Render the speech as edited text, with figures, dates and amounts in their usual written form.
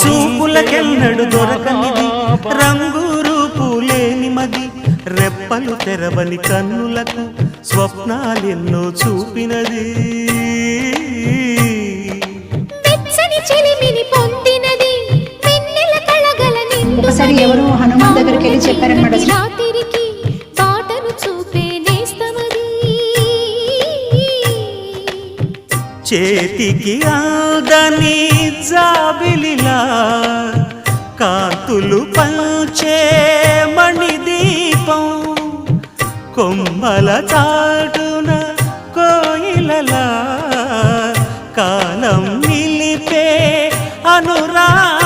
చూపులకెన్నడు దొరకనిది రంగు రూపు లేని మది రెప్పలు తెరవని కన్నులకు స్వప్నాలెన్నో చూపినది ఒకసారి ఎవరు హనుమాన్ దగ్గరికి వెళ్ళి చెప్పారన్నమాట చేతికి ఆదని జాబిలిలా కాంతులు పంచే మణిదీపం కొమ్మల చాటున కోయిలలా కాలం నిలిపే అనురాగం